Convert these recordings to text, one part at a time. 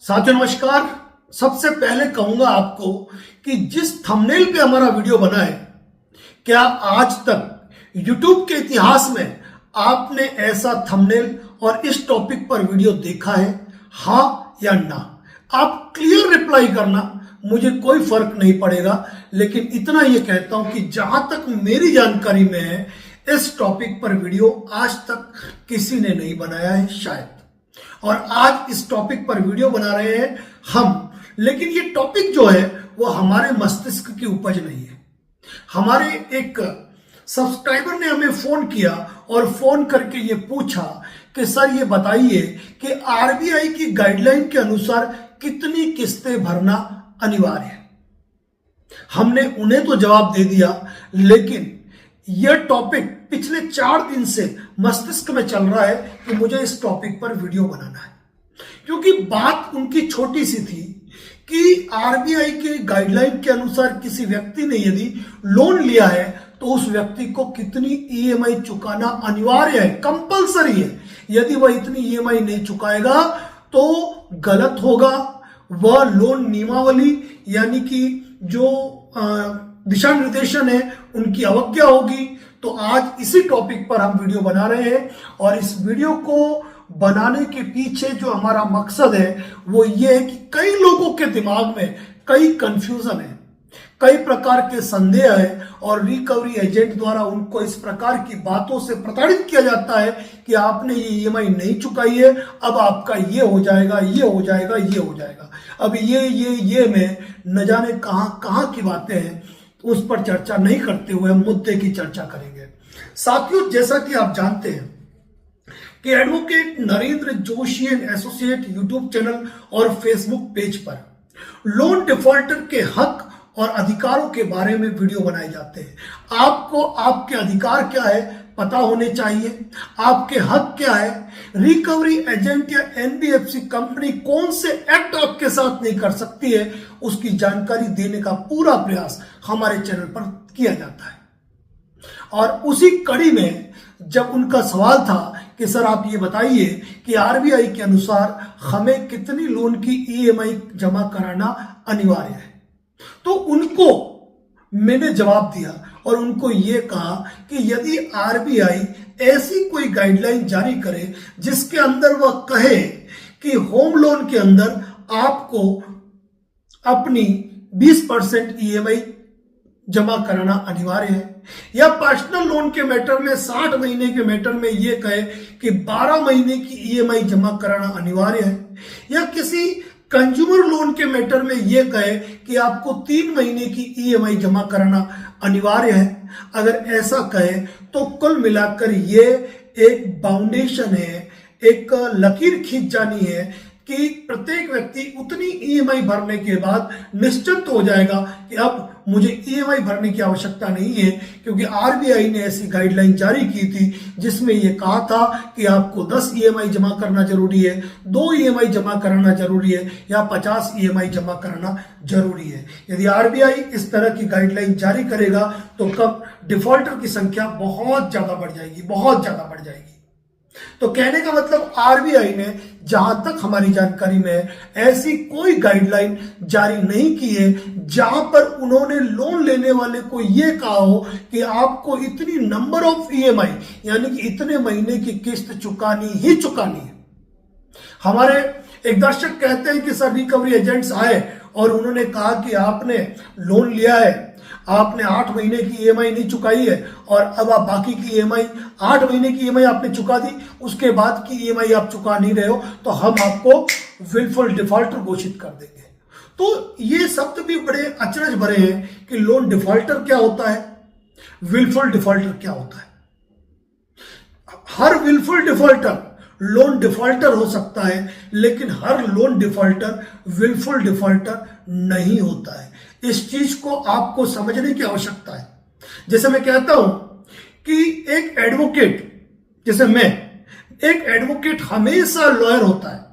साथियों नमस्कार। सबसे पहले कहूंगा आपको कि जिस थंबनेल पे हमारा वीडियो बना है, क्या आज तक YouTube के इतिहास में आपने ऐसा थंबनेल और इस टॉपिक पर वीडियो देखा है? हाँ या ना? आप क्लियर रिप्लाई करना, मुझे कोई फर्क नहीं पड़ेगा। लेकिन इतना ये कहता हूं कि जहां तक मेरी जानकारी में है, इस टॉपिक पर वीडियो आज तक किसी ने नहीं बनाया है शायद। और आज इस टॉपिक पर वीडियो बना रहे हैं हम। लेकिन ये टॉपिक जो है वो हमारे मस्तिष्क की उपज नहीं है। हमारे एक सब्सक्राइबर ने हमें फोन किया और फोन करके ये पूछा कि सर ये बताइए कि आरबीआई की गाइडलाइन के अनुसार कितनी किस्तें भरना अनिवार्य है। हमने उन्हें तो जवाब दे दिया, लेकिन यह टॉपिक पिछले 4 दिन से मस्तिष्क में चल रहा है कि मुझे इस टॉपिक पर वीडियो बनाना है। क्योंकि बात उनकी छोटी सी थी कि आरबीआई के गाइडलाइन के अनुसार किसी व्यक्ति ने यदि लोन लिया है तो उस व्यक्ति को कितनी ईएमआई चुकाना अनिवार्य है, कंपलसरी है। यदि वह इतनी ईएमआई नहीं चुकाएगा तो गलत होगा, वह लोन नियमावली यानी कि जो दिशा निर्देशन है उनकी अवज्ञा होगी। तो आज इसी टॉपिक पर हम वीडियो बना रहे हैं। और इस वीडियो को बनाने के पीछे जो हमारा मकसद है वो ये है कि कई लोगों के दिमाग में कई कंफ्यूजन है, कई प्रकार के संदेह है और रिकवरी एजेंट द्वारा उनको इस प्रकार की बातों से प्रताड़ित किया जाता है कि आपने ये ईएमआई नहीं चुकाई है, अब आपका ये हो जाएगा, ये हो जाएगा, ये हो जाएगा। अब ये में न जाने कहां की बातें हैं, उस पर चर्चा नहीं करते हुए हम मुद्दे की चर्चा करेंगे। साथियों, जैसा कि आप जानते हैं कि advocate Narendra Joshi and associate YouTube channel और फेसबुक पेज पर लोन डिफॉल्टर के हक और अधिकारों के बारे में वीडियो बनाए जाते हैं। आपको आपके अधिकार क्या है पता होने चाहिए, आपके हक क्या है, रिकवरी एजेंट या एनबीएफसी कंपनी कौन से एक्ट आपके साथ नहीं कर सकती है, उसकी जानकारी देने का पूरा प्रयास हमारे चैनल पर किया जाता है। और उसी कड़ी में जब उनका सवाल था कि सर आप ये बताइए कि आरबीआई के अनुसार हमें कितनी लोन की ईएमआई जमा कराना अनिवार्य है, तो उनको मैंने जवाब दिया और उनको ये कहा कि यदि आरबीआई ऐसी कोई गाइडलाइन जारी करे जिसके अंदर वह कहे कि होम लोन के अंदर आपको अपनी 20% ईएमआई जमा कराना अनिवार्य है, या पर्सनल लोन के मैटर में 60 महीने के मैटर में यह कहे कि 12 महीने की ईएमआई जमा कराना अनिवार्य है, या किसी कंज्यूमर लोन के मैटर में यह कहे कि आपको 3 महीने की ईएमआई जमा कराना अनिवार्य है, अगर ऐसा कहे तो कुल मिलाकर ये एक बाउंडेशन है, एक लकीर खींच जानी है कि प्रत्येक व्यक्ति उतनी ईएमआई भरने के बाद निश्चिंत हो जाएगा कि अब मुझे ईएमआई भरने की आवश्यकता नहीं है। क्योंकि आरबीआई ने ऐसी गाइडलाइन जारी की थी जिसमें यह कहा था कि आपको 10 ईएमआई जमा करना जरूरी है, 2 ईएमआई जमा कराना जरूरी है, या 50 ईएमआई जमा कराना जरूरी है। यदि आरबीआई इस तरह की गाइडलाइन जारी करेगा तो कब डिफॉल्टर की संख्या बहुत ज्यादा बढ़ जाएगी, बहुत ज्यादा बढ़ जाएगी। तो कहने का मतलब आरबीआई ने जहां तक हमारी जानकारी में है ऐसी कोई गाइडलाइन जारी नहीं की है जहां पर उन्होंने लोन लेने वाले को यह कहा हो कि आपको इतनी नंबर ऑफ ईएमआई यानी कि इतने महीने की किस्त चुकानी ही चुकानी है। हमारे एक दर्शक कहते हैं कि सर रिकवरी एजेंट्स आए और उन्होंने कहा कि आपने लोन लिया है, आपने 8 महीने की ईएमआई नहीं चुकाई है और अब आप बाकी की ईएमआई 8 महीने की ईएमआई आपने चुका दी, उसके बाद की ईएमआई आप चुका नहीं रहे हो, तो हम आपको विलफुल डिफॉल्टर घोषित कर देंगे। तो ये शब्द भी बड़े अचरज भरे हैं कि लोन डिफॉल्टर क्या होता है, विलफुल डिफॉल्टर क्या होता है। हर विलफुल डिफॉल्टर लोन डिफॉल्टर हो सकता है, लेकिन हर लोन डिफॉल्टर विलफुल डिफॉल्टर नहीं होता है। इस चीज को आपको समझने की आवश्यकता है। जैसे मैं कहता हूं कि एक एडवोकेट, जैसे मैं, एक एडवोकेट हमेशा लॉयर होता है,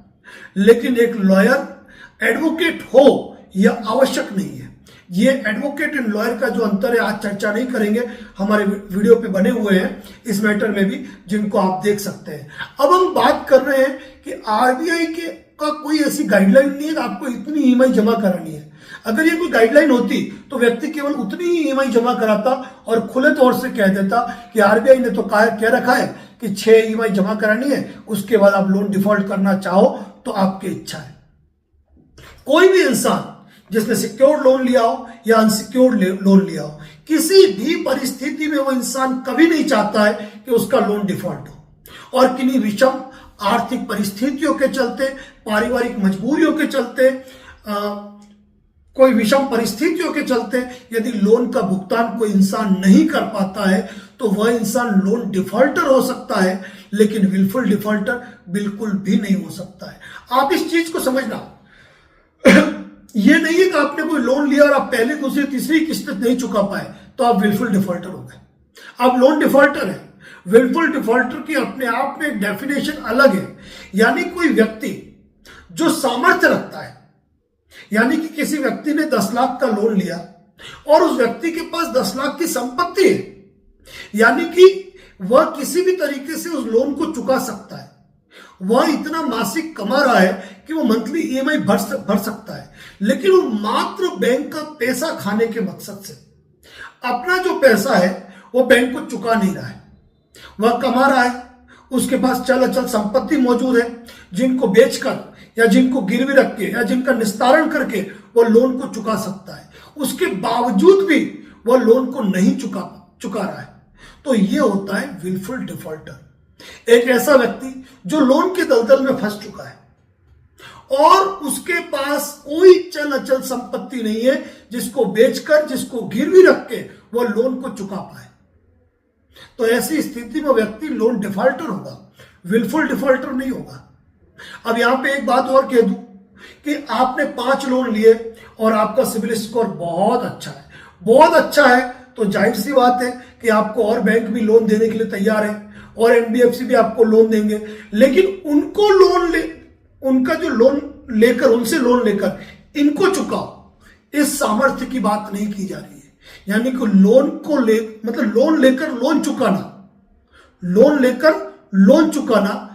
लेकिन एक लॉयर एडवोकेट हो यह आवश्यक नहीं है। ये एडवोकेट एंड लॉयर का जो अंतर है आज चर्चा नहीं करेंगे, हमारे वीडियो पे बने हुए हैं इस मैटर में भी, जिनको आप देख सकते हैं। अब हम बात कर रहे हैं कि आरबीआई के का कोई ऐसी गाइडलाइन नहीं है कि आपको इतनी ईएमआई जमा करानी है। अगर ये कोई गाइडलाइन होती तो व्यक्ति केवल उतनी ही ईएमआई जमा कराता और खुले तौर से कह देता कि आरबीआई ने तो कह रखा है कि 6 ईएमआई जमा करानी है, उसके बाद आप लोन डिफॉल्ट करना चाहो तो आपकी इच्छा है। कोई भी इंसान जिसने सिक्योर्ड लोन लिया हो या अनसिक्योर्ड लोन लिया हो, किसी भी परिस्थिति में वो इंसान कभी नहीं चाहता है कि उसका लोन डिफॉल्ट हो। और किन्हीं विषम आर्थिक परिस्थितियों के चलते, पारिवारिक मजबूरियों के चलते, कोई विषम परिस्थितियों के चलते यदि लोन का भुगतान कोई इंसान नहीं कर पाता है तो वह इंसान लोन डिफॉल्टर हो सकता है, लेकिन विलफुल डिफॉल्टर बिल्कुल भी नहीं हो सकता है। आप इस चीज को समझना, ये नहीं है कि आपने कोई लोन लिया और आप पहले, दूसरी, तीसरी किस्त नहीं चुका पाए तो आप विलफुल डिफॉल्टर हो गए। आप लोन डिफॉल्टर है। विलफुल डिफॉल्टर की अपने आप में एक डेफिनेशन अलग है, यानी कोई व्यक्ति जो सामर्थ्य रखता है, यानी कि किसी व्यक्ति ने 10 लाख का लोन लिया और उस व्यक्ति के पास 10 लाख की संपत्ति है, यानी कि वह किसी भी तरीके से उस लोन को चुका सकता है। वह इतना मासिक कमा रहा है कि वो मंथली ईएमआई भर सकता है, लेकिन वो मात्र बैंक का पैसा खाने के मकसद से अपना जो पैसा है वो बैंक को चुका नहीं रहा है। वह कमा रहा है, उसके पास चल अचल संपत्ति मौजूद है, जिनको बेचकर या जिनको गिरवी रख के या जिनका निस्तारण करके वो लोन को चुका सकता है। उसके बावजूद भी वह लोन को नहीं चुका रहा है, तो ये होता है विलफुल डिफॉल्टर। एक ऐसा व्यक्ति जो लोन के दलदल में फंस चुका है और उसके पास कोई चल अचल संपत्ति नहीं है जिसको बेचकर, जिसको गिरवी रख के वो लोन को चुका पाए, तो ऐसी स्थिति में व्यक्ति लोन डिफॉल्टर होगा, विलफुल डिफॉल्टर नहीं होगा। अब यहां पे एक बात और कह दूं कि आपने 5 लोन लिए और आपका सिबिल स्कोर बहुत अच्छा है, बहुत अच्छा है, तो जाहिर सी बात है कि आपको और बैंक भी लोन देने के लिए तैयार है और एनबीएफसी भी आपको लोन देंगे, लेकिन उनका जो लोन लेकर, उनसे लोन लेकर इनको चुकाओ, इस सामर्थ्य की बात नहीं की जा रही है। यानी कि लोन लेकर लोन चुकाना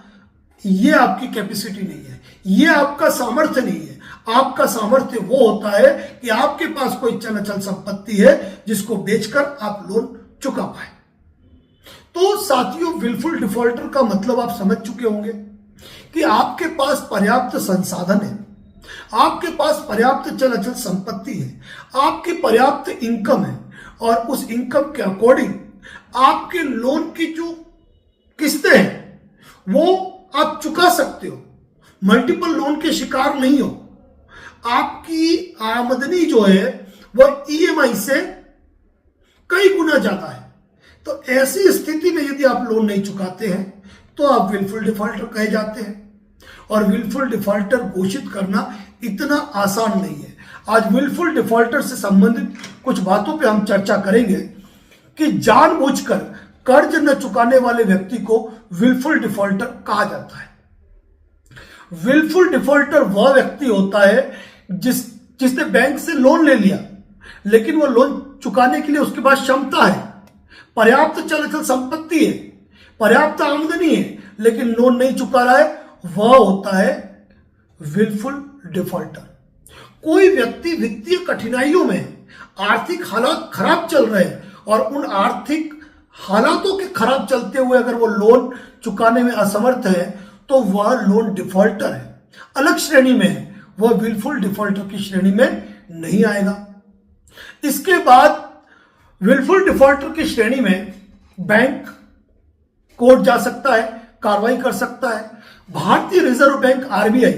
ये आपकी कैपेसिटी नहीं है, ये आपका सामर्थ्य नहीं है। आपका सामर्थ्य वो होता है कि आपके पास कोई चल अचल संपत्ति है जिसको बेचकर आप लोन चुका पाए। तो साथियों, विलफुल डिफॉल्टर का मतलब आप समझ चुके होंगे कि आपके पास पर्याप्त संसाधन है, आपके पास पर्याप्त चल अचल संपत्ति है, आपकी पर्याप्त इनकम है और उस इनकम के अकॉर्डिंग आपके लोन की जो किस्तें हैं वो आप चुका सकते हो, मल्टीपल लोन के शिकार नहीं हो। आपकी आमदनी जो है वह ईएमआई से कई गुना ज्यादा है। तो ऐसी स्थिति में यदि आप लोन नहीं चुकाते हैं तो आप विलफुल डिफॉल्टर कहे जाते हैं, और विलफुल डिफॉल्टर घोषित करना इतना आसान नहीं है। आज विलफुल डिफॉल्टर से संबंधित कुछ बातों पे हम चर्चा करेंगे कि जानबूझकर कर्ज न चुकाने वाले व्यक्ति को विलफुल डिफॉल्टर कहा जाता है। विलफुल डिफॉल्टर वह व्यक्ति होता है जिसने बैंक से लोन ले लिया, लेकिन वो लोन चुकाने के लिए उसके पास क्षमता है, पर्याप्त चल अचल संपत्ति है, पर्याप्त आमदनी है, लेकिन लोन नहीं चुका रहा है, वह होता है विलफुल डिफॉल्टर। कोई व्यक्ति वित्तीय कठिनाइयों में, आर्थिक हालात खराब चल रहे हैं और उन आर्थिक हालातों के खराब चलते हुए अगर वो लोन चुकाने में असमर्थ है तो वह लोन डिफॉल्टर है, अलग श्रेणी में है, वह विलफुल डिफॉल्टर की श्रेणी में नहीं आएगा। इसके बाद विलफुल डिफॉल्टर की श्रेणी में बैंक कोर्ट जा सकता है, कार्रवाई कर सकता है। भारतीय रिजर्व बैंक आरबीआई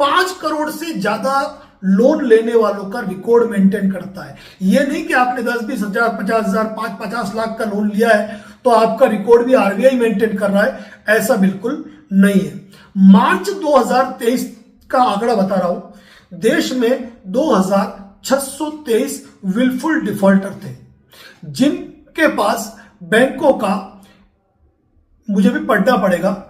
5 करोड़ से ज्यादा लोन लेने वालों का रिकॉर्ड मेंटेन करता है। यह नहीं कि आपने 10-20 हजार, 50 हजार, 50 लाख का लोन लिया है तो आपका रिकॉर्ड भी आरबीआई मेंटेन कर रहा है, ऐसा बिल्कुल नहीं है। मार्च 2023 का आंकड़ा बता रहा हूं, देश में 2623 विलफुल डिफॉल्टर थे जिनके पास बैंकों का, मुझे भी पढ़ना पड़ेगा,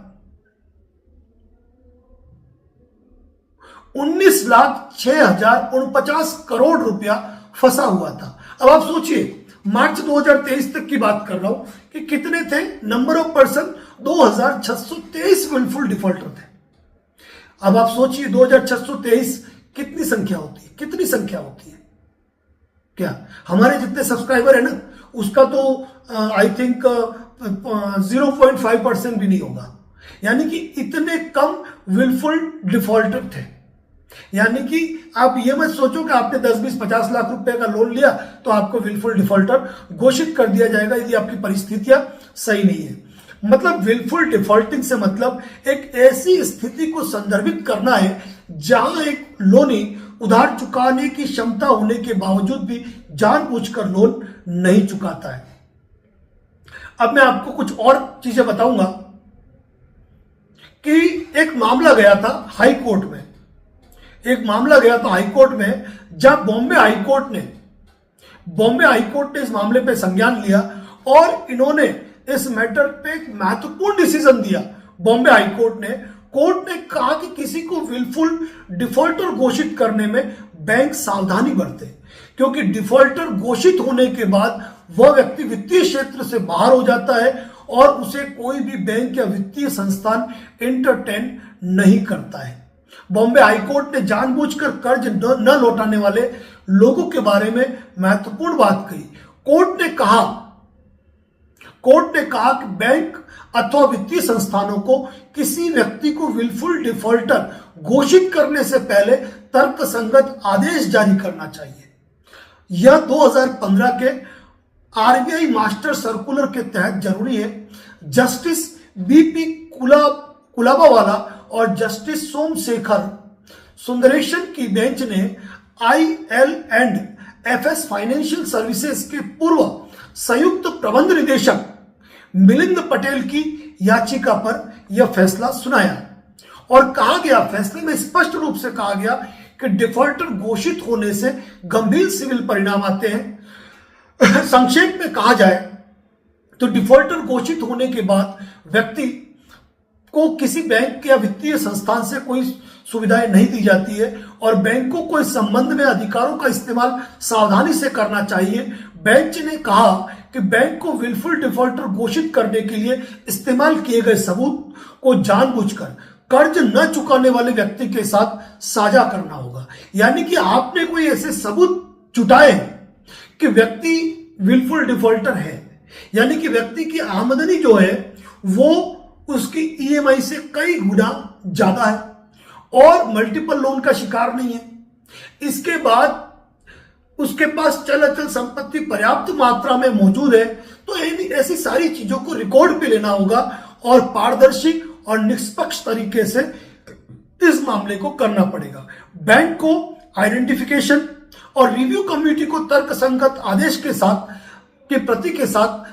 19,06,49 करोड़ रुपया फंसा हुआ था। अब आप सोचिए, मार्च 2023 तक की बात कर रहा हूं कि कितने थे number of person, 2623 wilful defaulter थे। अब आप सोचिए 2623 कितनी संख्या होती है, कितनी संख्या होती है? क्या हमारे जितने सब्सक्राइबर है ना, उसका तो आई थिंक 0.5% भी नहीं होगा। यानी कि इतने कम विलफुल डिफॉल्टर थे। यानी कि आप ये मत सोचो कि आपने 10, 20, 50 लाख रुपए का लोन लिया तो आपको विलफुल डिफॉल्टर घोषित कर दिया जाएगा यदि आपकी परिस्थितियां सही नहीं है। मतलब विलफुल डिफॉल्टिंग से मतलब एक ऐसी स्थिति को संदर्भित करना है जहां एक लोनी उधार चुकाने की क्षमता होने के बावजूद भी जानबूझकर लोन नहीं चुकाता है। अब मैं आपको कुछ और चीजें बताऊंगा कि एक मामला गया था हाई कोर्ट में, एक मामला गया था हाई कोर्ट में, जब बॉम्बे हाई कोर्ट ने इस मामले पे संज्ञान लिया और इन्होंने इस मैटर पे एक महत्वपूर्ण डिसीजन दिया। बॉम्बे हाई कोर्ट ने कहा कि किसी को विलफुल डिफॉल्टर घोषित करने में बैंक सावधानी बरते, क्योंकि डिफॉल्टर घोषित होने के बाद वह व्यक्ति वित्तीय क्षेत्र से बाहर हो जाता है और उसे कोई भी बैंक या वित्तीय संस्थान एंटरटेन नहीं करता है। बॉम्बे हाईकोर्ट ने जानबूझकर कर्ज न लौटाने वाले लोगों के बारे में महत्वपूर्ण बात कही। कोर्ट ने कहा कि बैंक अथवा वित्तीय संस्थानों को किसी व्यक्ति को विलफुल डिफॉल्टर घोषित करने से पहले तर्कसंगत आदेश जारी करना चाहिए। यह 2015 के आरबीआई मास्टर सर्कुलर के तहत जरूरी है। जस्टिस बीपी कुलाबावाला और जस्टिस सोमशेखर सुंदरेशन की बेंच ने IL&FS फाइनेंशियल सर्विसेज के पूर्व संयुक्त प्रबंध निदेशक मिलिंद पटेल की याचिका पर यह फैसला सुनाया और कहा गया, फैसले में स्पष्ट रूप से कहा गया कि डिफॉल्टर घोषित होने से गंभीर सिविल परिणाम आते हैं। संक्षेप में कहा जाए तो डिफॉल्टर घोषित होने के बाद व्यक्ति को किसी बैंक या वित्तीय संस्थान से कोई सुविधाएं नहीं दी जाती है और बैंकों को इस संबंध में अधिकारों का इस्तेमाल सावधानी से करना चाहिए। बेंच ने कहा कि बैंक को विलफुल डिफॉल्टर घोषित करने के लिए इस्तेमाल किए गए सबूत को जानबूझकर कर्ज न चुकाने वाले व्यक्ति के साथ साझा करना होगा। यानी कि आपने कोई ऐसे सबूत जुटाए कि व्यक्ति विलफुल डिफॉल्टर है, यानी कि व्यक्ति की आमदनी जो है वो उसकी ईएमआई से कई गुना ज्यादा है और मल्टीपल लोन का शिकार नहीं है। इसके बाद उसके पास चल अचल संपत्ति पर्याप्त मात्रा में मौजूद है। तो ऐसी सारी चीजों को रिकॉर्ड पे लेना होगा और पारदर्शी और निष्पक्ष तरीके से इस मामले को करना पड़ेगा। बैंक को आइडेंटिफिकेशन और रिव्यू कमेटी को तर्कसंगत आदेश के साथ के प्रति के साथ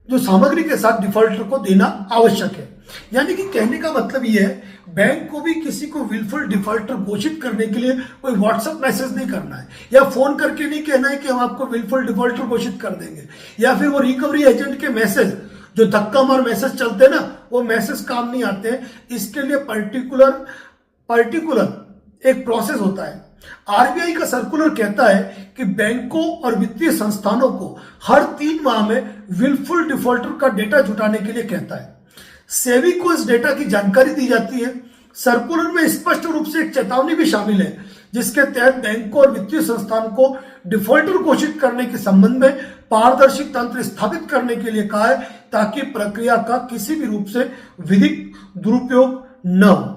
जो सामग्री के साथ डिफॉल्टर को देना आवश्यक है। यानी कि कहने का मतलब यह है, बैंक को भी किसी को विलफुल डिफॉल्टर घोषित करने के लिए कोई व्हाट्सएप मैसेज नहीं करना है या फोन करके नहीं कहना है कि हम आपको विलफुल डिफॉल्टर घोषित कर देंगे, या फिर वो रिकवरी एजेंट के मैसेज जो धक्का मार मैसेज चलते हैं ना, वो मैसेज काम नहीं आते हैं। इसके लिए पर्टिकुलर एक प्रोसेस होता है। आरबीआई का सर्कुलर कहता है कि बैंकों और वित्तीय संस्थानों को हर 3 माह में विलफुल डिफॉल्टर का डेटा जुटाने के लिए कहता है। सेबी को इस डेटा की जानकारी दी जाती है। सर्कुलर में स्पष्ट रूप से एक चेतावनी भी शामिल है जिसके तहत बैंकों और वित्तीय संस्थान को डिफॉल्टर घोषित करने के संबंध में पारदर्शी तंत्र स्थापित करने के लिए कहा है ताकि प्रक्रिया का किसी भी रूप से विधिक दुरुपयोग न हो।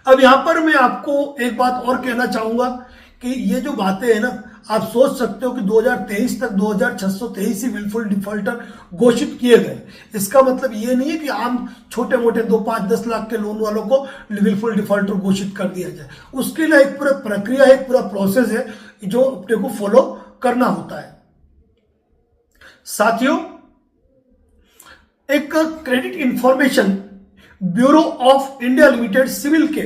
अब यहां पर मैं आपको एक बात और कहना चाहूंगा कि ये जो बातें हैं ना, आप सोच सकते हो कि 2023 तक 2623 ही विलफुल डिफॉल्टर घोषित किए गए। इसका मतलब ये नहीं है कि आम छोटे मोटे 2, 5, 10 लाख के लोन वालों को विलफुल डिफॉल्टर घोषित कर दिया जाए। उसके लिए एक पूरा प्रक्रिया है, एक पूरा प्रोसेस है जो अपने को फॉलो करना होता है। साथियों, एक credit information bureau of India limited CIBIL के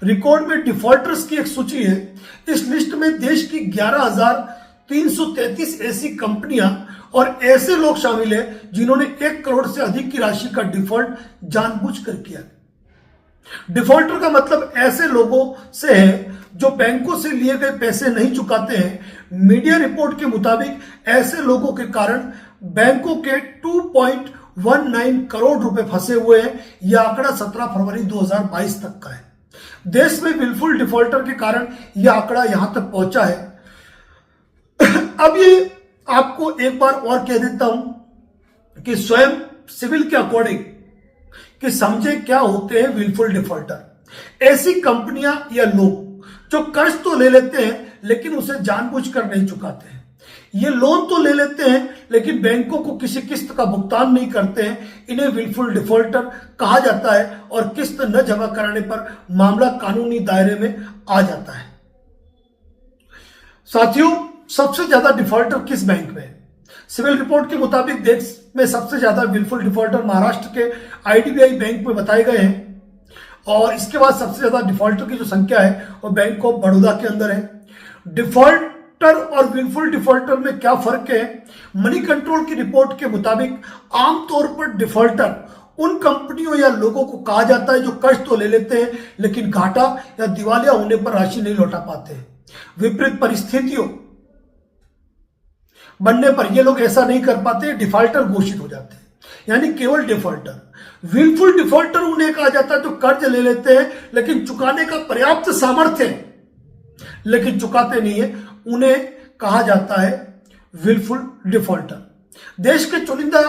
रिकॉर्ड में डिफॉल्टर्स की एक सूची है। इस लिस्ट में देश की 11,333 ऐसी कंपनियां और ऐसे लोग शामिल हैं जिन्होंने 1 करोड़ से अधिक की राशि का डिफॉल्ट जानबूझकर किया। डिफॉल्टर का मतलब ऐसे लोगों से है जो बैंकों से लिए गए पैसे नहीं चुकाते हैं। मीडिया रिपोर्ट के मुताबिक ऐसे लोगों के कारण बैंकों के 2.19 करोड़ रुपए फंसे हुए हैं। यह आंकड़ा 17 फरवरी 2022 तक का है। देश में विलफुल डिफॉल्टर के कारण यह आंकड़ा यहां तक पहुंचा है। अब ये आपको एक बार और कह देता हूं कि स्वयं सिविल के अकॉर्डिंग कि समझे क्या होते हैं विलफुल डिफॉल्टर। ऐसी कंपनियां या लोग जो कर्ज तो ले लेते हैं लेकिन उसे जानबूझकर नहीं चुकाते हैं। ये लोन तो ले लेते हैं लेकिन बैंकों को किसी किस्त का भुगतान नहीं करते हैं। इन्हें विलफुल डिफॉल्टर कहा जाता है और किस्त न जमा कराने पर मामला कानूनी दायरे में आ जाता है। साथियों, सबसे ज्यादा डिफॉल्टर किस बैंक में है? सिविल रिपोर्ट के मुताबिक देश में सबसे ज्यादा विलफुल डिफॉल्टर महाराष्ट्र के आईडीबीआई बैंक में बताए गए हैं और इसके बाद सबसे ज्यादा डिफॉल्टर की जो संख्या है वो बैंक ऑफ बड़ौदा के अंदर है। डिफॉल्टर और विलफुल डिफॉल्टर में क्या फर्क है? मनी कंट्रोल की रिपोर्ट के मुताबिक आमतौर पर डिफॉल्टर उन कंपनियों या लोगों को कहा जाता है जो कर्ज तो ले लेते हैं लेकिन घाटा या दिवालिया होने पर राशि नहीं लौटा पाते हैं। विपरीत परिस्थितियों बनने पर ये लोग ऐसा नहीं कर पाते, डिफॉल्टर घोषित हो जाते हैं। यानी केवल डिफॉल्टर। विलफुल डिफॉल्टर उन्हें कहा जाता है जो कर्ज ले लेते हैं लेकिन चुकाने का पर्याप्त सामर्थ्य है लेकिन चुकाते नहीं है, उन्हें कहा जाता है विलफुल डिफॉल्टर। देश के चुनिंदा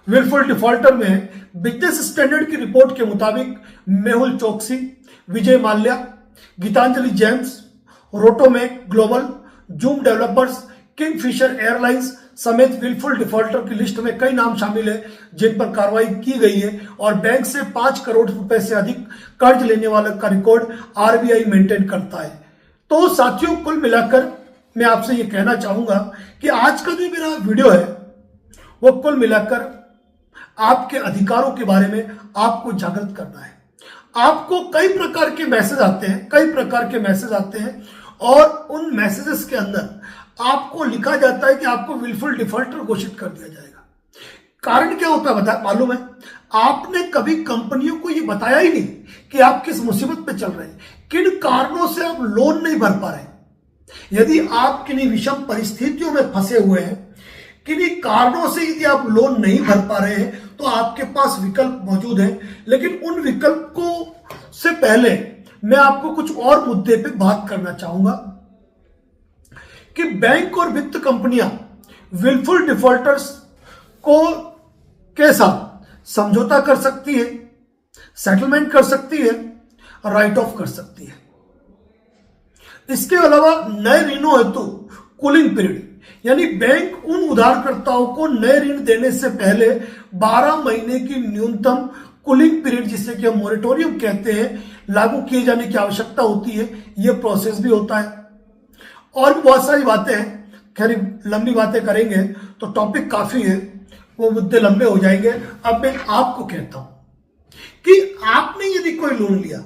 विलफुल डिफॉल्टर में बिजनेस स्टैंडर्ड की रिपोर्ट के मुताबिक Mehul Choksi, Vijay Mallya, Gitanjali gems, Rotomac global, zoom developers, Kingfisher airlines समेत विलफुल डिफॉल्टर की लिस्ट में कई नाम शामिल है जिन पर कार्रवाई की गई है और बैंक से 5 करोड़ रुपए से अधिक कर्ज लेने वाले का रिकॉर्ड आरबीआई मेंटेन करता है। तो साथियों, कुल मिलाकर मैं आपसे ये कहना चाहूंगा कि आज का जो मेरा वीडियो है वो कुल मिलाकर आपके अधिकारों के बारे में आपको जागृत करना है। आपको कई प्रकार के मैसेज आते हैं और उन मैसेजेस के अंदर आपको लिखा जाता है कि आपको विलफुल डिफॉल्टर घोषित कर दिया जाएगा। कारण क्या होता है बता मालूम है? आपने कभी कंपनियों को यह बताया ही नहीं कि आप किस मुसीबत पे चल रहे हैं, किन कारणों से आप लोन नहीं भर पा रहे। यदि आप किन्हीं विषम परिस्थितियों में फंसे हुए हैं, किन्हीं कारणों से यदि आप लोन नहीं भर पा रहे हैं तो आपके पास विकल्प मौजूद है। लेकिन उन विकल्पों से पहले मैं आपको कुछ और मुद्दे पे बात करना चाहूंगा कि बैंक और वित्त कंपनियां विलफुल डिफॉल्टर्स के साथ समझौता कर सकती है, सेटलमेंट कर सकती है, राइट ऑफ कर सकती है। इसके अलावा नए ऋणों हेतु कूलिंग पीरियड यानी बैंक उन उधारकर्ताओं को नए ऋण देने से पहले 12 महीने की न्यूनतम कूलिंग पीरियड, जिसे कि हम मोरेटोरियम कहते हैं, लागू किए जाने की आवश्यकता होती है। यह प्रोसेस भी होता है और भी बहुत सारी बातें हैं। खैर, लंबी बातें करेंगे तो टॉपिक काफी है, वो मुद्दे लंबे हो जाएंगे। अब मैं आपको कहता हूं कि आपने यदि कोई लोन लिया,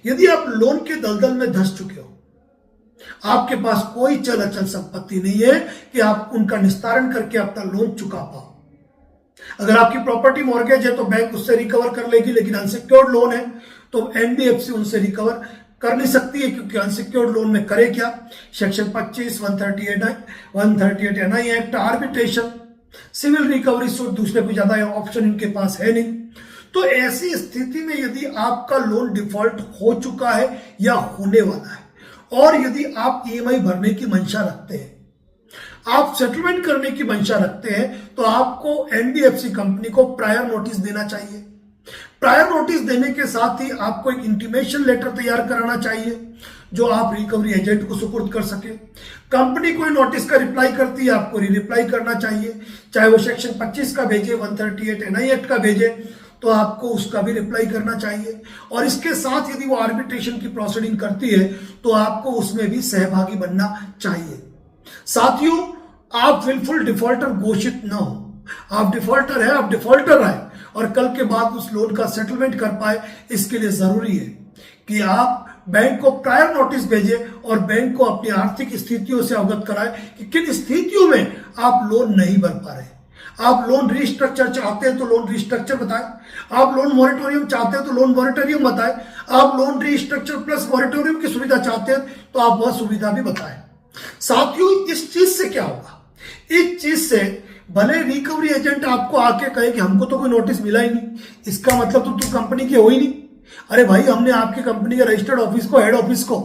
यदि आप लोन के दलदल में धंस चुके हो, आपके पास कोई चल अचल संपत्ति नहीं है कि आप उनका निस्तारण करके अपना लोन चुका पाओ। अगर आपकी प्रॉपर्टी मॉर्गेज है तो बैंक उससे रिकवर कर लेगी, लेकिन अनसिक्योर्ड लोन है तो एनबीएफसी उनसे रिकवर कर नहीं सकती है, क्योंकि अनसिक्योर्ड लोन में करे क्या? Section 25, 138 NI act, arbitration, civil recovery suit, दूसरे कोई ज्यादा ऑप्शन इनके पास है नहीं। तो ऐसी स्थिति में यदि आपका लोन डिफॉल्ट हो चुका है या होने वाला है और यदि आप ईएमआई भरने की मंशा रखते हैं, आप सेटलमेंट करने की मंशा रखते हैं, तो आपको एनबीएफसी कंपनी को प्रायर नोटिस देना चाहिए। प्रायर नोटिस देने के साथ ही आपको एक इंटीमेशन लेटर तैयार कराना चाहिए जो आप रिकवरी एजेंट को सुपुर्द कर सके। कंपनी कोई नोटिस का रिप्लाई करती है, आपको रिप्लाई करना चाहिए, चाहे वो सेक्शन 25 का भेजे, 138 एनआई एक्ट का भेजे, तो आपको उसका भी रिप्लाई करना चाहिए। और इसके साथ यदि वो आर्बिट्रेशन की प्रोसीडिंग करती है तो आपको उसमें भी सहभागी बनना चाहिए। साथियों, आप विलफुल डिफॉल्टर घोषित न हो। आप डिफॉल्टर है, आप डिफॉल्टर है और कल के बाद उस लोन का सेटलमेंट कर पाए, इसके लिए जरूरी है कि आप बैंक को प्रायर नोटिस भेजे और बैंक को अपनी आर्थिक स्थितियों से अवगत कराए कि किन स्थितियों में आप लोन नहीं भर पा रहे। आप लोन रिस्ट्रक्चर चाहते हैं तो लोन रिस्ट्रक्चर बताएं, आप लोन मॉरेटोरियम चाहते हैं तो लोन मॉरेटोरियम बताएं, आप लोन रिस्ट्रक्चर प्लस मॉरेटोरियम की सुविधा चाहते हैं तो आप वह सुविधा भी बताएं। साथियों, इस चीज से क्या होगा? इस चीज से भले रिकवरी एजेंट आपको आके कहे कि हमको तो कोई नोटिस मिला ही नहीं, इसका मतलब तो तुम कंपनी के हो ही नहीं। अरे भाई, हमने आपकी कंपनी के रजिस्टर्ड ऑफिस को, हेड ऑफिस को,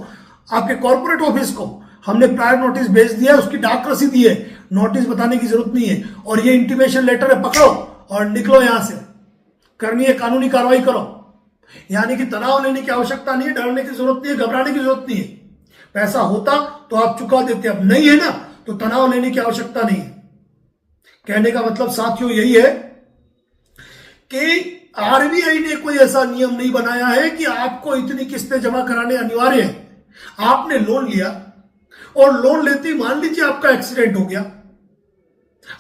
आपके कॉर्पोरेट ऑफिस को हमने प्रायर नोटिस भेज दिया, उसकी डाक रसीद है, नोटिस बताने की जरूरत नहीं है। और ये इंटीमेशन लेटर है, पकड़ो और निकलो यहां से, करनी है कानूनी कार्रवाई करो। यानी कि तनाव लेने की आवश्यकता नहीं है, डरने की जरूरत नहीं है, घबराने की जरूरत नहीं है। पैसा होता तो आप चुका देते, अब नहीं है ना तो तनाव लेने की आवश्यकता नहीं है। कहने का मतलब साथियों यही है कि आरबीआई ने कोई ऐसा नियम नहीं बनाया है कि आपको इतनी किस्तें जमा कराने अनिवार्य है। आपने लोन लिया और लोन लेते ही मान लीजिए आपका एक्सीडेंट हो गया,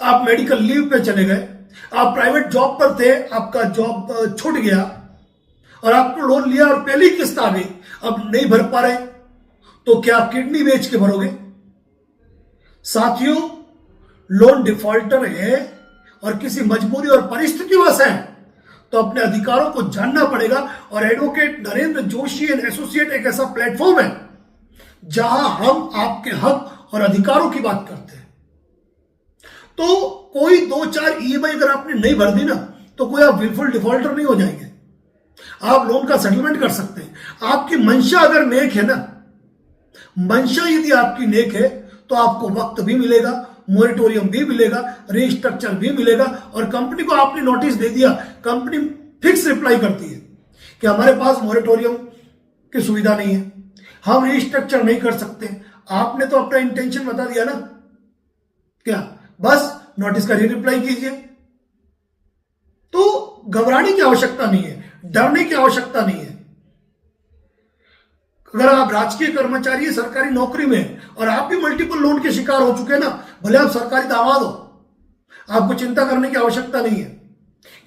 आप मेडिकल लीव पे चले गए, आप प्राइवेट जॉब पर थे, आपका जॉब छूट गया और आपको लोन लिया और पहली किस्त आ गई, अब नहीं भर पा रहे तो क्या किडनी बेच के भरोगे? साथियों, लोन डिफॉल्टर है और किसी मजबूरी और परिस्थितिवश है तो अपने अधिकारों को जानना पड़ेगा। और advocate Narendra Joshi and associate एक ऐसा प्लेटफॉर्म है जहां हम आपके हक और अधिकारों की बात करते हैं। तो कोई 2-4 ईएमआई अगर आपने नहीं भर दी ना तो कोई आप विलफुल डिफॉल्टर नहीं हो जाएंगे, आप लोन का सेटलमेंट कर सकते हैं। आपकी मंशा अगर नेक है ना, मंशा यदि आपकी नेक है तो आपको वक्त भी मिलेगा, मोरेटोरियम भी मिलेगा, रिस्ट्रक्चर भी मिलेगा। और कंपनी को आपने नोटिस दे दिया, कंपनी फिक्स रिप्लाई करती है कि हमारे पास मोरेटोरियम की सुविधा नहीं है, हम रिस्ट्रक्चर नहीं कर सकते। आपने तो अपना इंटेंशन बता दिया ना, क्या बस नोटिस का रिप्लाई कीजिए। तो घबराने की आवश्यकता नहीं है, डरने की आवश्यकता नहीं है। अगर आप राजकीय कर्मचारी सरकारी नौकरी में और आप भी मल्टीपल लोन के शिकार हो चुके हैं ना, भले आप सरकारी दामाद हो, आपको चिंता करने की आवश्यकता नहीं है।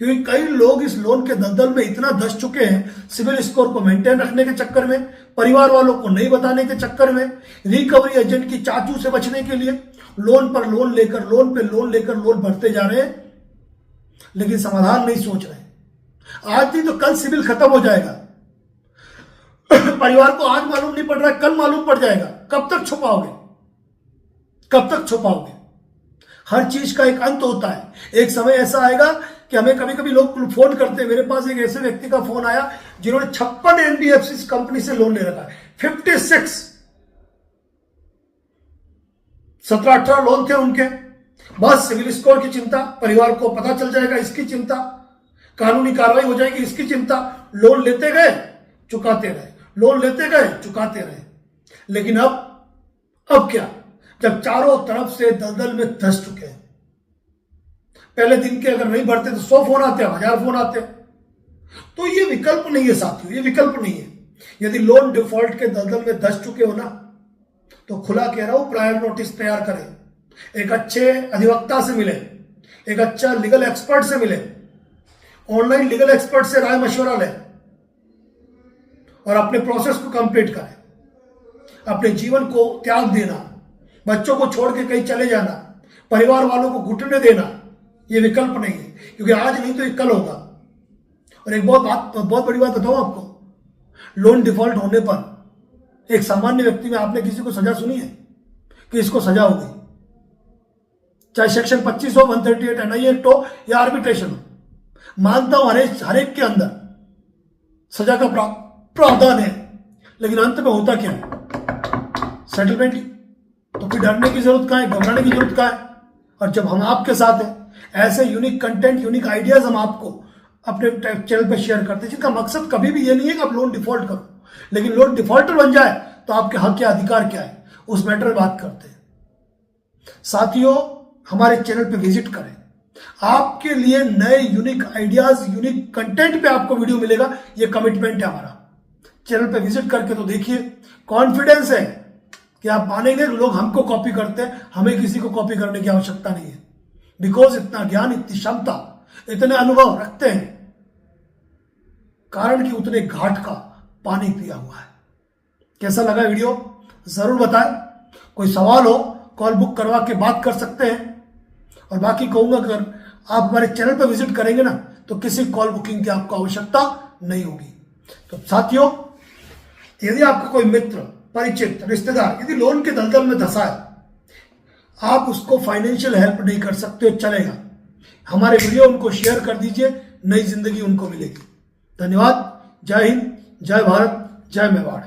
क्योंकि कई लोग इस लोन के दलदल में इतना धंस चुके हैं, सिविल स्कोर को मेंटेन रखने के चक्कर में, परिवार वालों को नहीं बताने के चक्कर में, रिकवरी एजेंट की चाचू से बचने के लिए लोन पर लोन लेकर, लोन पे लोन लेकर लोन भरते जा रहे हैं, लेकिन समाधान नहीं सोच रहे। आज नहीं तो कल सिविल खत्म हो जाएगा। परिवार को आज मालूम नहीं पड़ रहा है, कल मालूम पड़ जाएगा। कब तक छुपाओगे? कब तक छुपाओगे? हर चीज का एक अंत होता है। एक समय ऐसा आएगा कि हमें कभी कभी लोग फोन करते हैं। मेरे पास एक ऐसे व्यक्ति का फोन आया जिन्होंने 56 एनबीएफसी कंपनी से लोन ले रखा है, 56 17-18 लोन थे उनके। बस सिविल स्कोर की चिंता, परिवार को पता चल जाएगा इसकी चिंता, कानूनी कार्रवाई हो जाएगी इसकी चिंता। लोन लेते गए चुकाते रहे, लोन लेते गए चुकाते रहे। लेकिन अब क्या, जब चारों तरफ से दलदल में धंस चुके हैं। पहले दिन के अगर नहीं भरते तो 100 फोन आते हैं, 1000 फोन आते हैं। तो ये विकल्प नहीं है साथियों, ये विकल्प नहीं है। यदि लोन डिफॉल्ट के दलदल में धंस चुके हो ना, तो खुला कह रहा हूं, प्रायर नोटिस तैयार करें, एक अच्छे अधिवक्ता से मिले, एक अच्छा लीगल एक्सपर्ट से मिले, ऑनलाइन लीगल एक्सपर्ट से राय मशवरा लें और अपने प्रोसेस को कंप्लीट करें। अपने जीवन को त्याग देना, बच्चों को छोड़ के कहीं चले जाना, परिवार वालों को घुटने देना, यह विकल्प नहीं है। क्योंकि आज नहीं तो ये कल होगा। और एक बहुत बड़ी बात बताऊं आपको, लोन डिफॉल्ट होने पर एक सामान्य व्यक्ति में आपने किसी को सजा सुनी है कि इसको सजा हो गई? चाहे सेक्शन 25 हो, 138 एनआई एक्ट हो या आर्बिट्रेशन हो, मानता हूं हर एक के अंदर सजा का प्रावधान है। लेकिन अंत में होता क्या है? सेटलमेंट ही। तो फिर डरने की जरूरत कहां है, घबराने की जरूरत कहां है? और जब हम आपके साथ हैं, ऐसे यूनिक कंटेंट, यूनिक आइडियाज हम आपको अपने चैनल पे शेयर करते हैं, जिनका मकसद कभी भी ये नहीं है कि आप लोन डिफॉल्ट करो, लेकिन लोन डिफॉल्टर बन जाए तो आपके हक या अधिकार क्या है, उस मैटर में बात करते हैं। साथियों, हमारे चैनल पे विजिट करें, आपके लिए नए यूनिक आइडियाज, यूनिक कंटेंट पे आपको वीडियो मिलेगा। ये कमिटमेंट है हमारा। चैनल पे विजिट करके तो देखिए, कॉन्फिडेंस है कि आप मानेंगे लोग हमको कॉपी करते हैं, हमें किसी को कॉपी करने की आवश्यकता नहीं है। बिकॉज इतना ज्ञान, इतनी क्षमता, इतने अनुभव रखते हैं, कारण कि उतने घाट का पानी पिया हुआ है। कैसा लगा वीडियो जरूर बताएं। कोई सवाल हो, कॉल बुक करवा के बात कर सकते हैं। और बाकी कहूंगा, अगर आप हमारे चैनल पर विजिट करेंगे ना तो किसी कॉल बुकिंग की आपको आवश्यकता नहीं होगी। तो साथियों, यदि आपका कोई मित्र, परिचित, रिश्तेदार यदि लोन के दलदल में धंसा है, आप उसको फाइनेंशियल हेल्प नहीं कर सकते हो, चलेगा, हमारे वीडियो उनको शेयर कर दीजिए, नई जिंदगी उनको मिलेगी। धन्यवाद। जय हिंद, जय भारत, जय मेवाड़।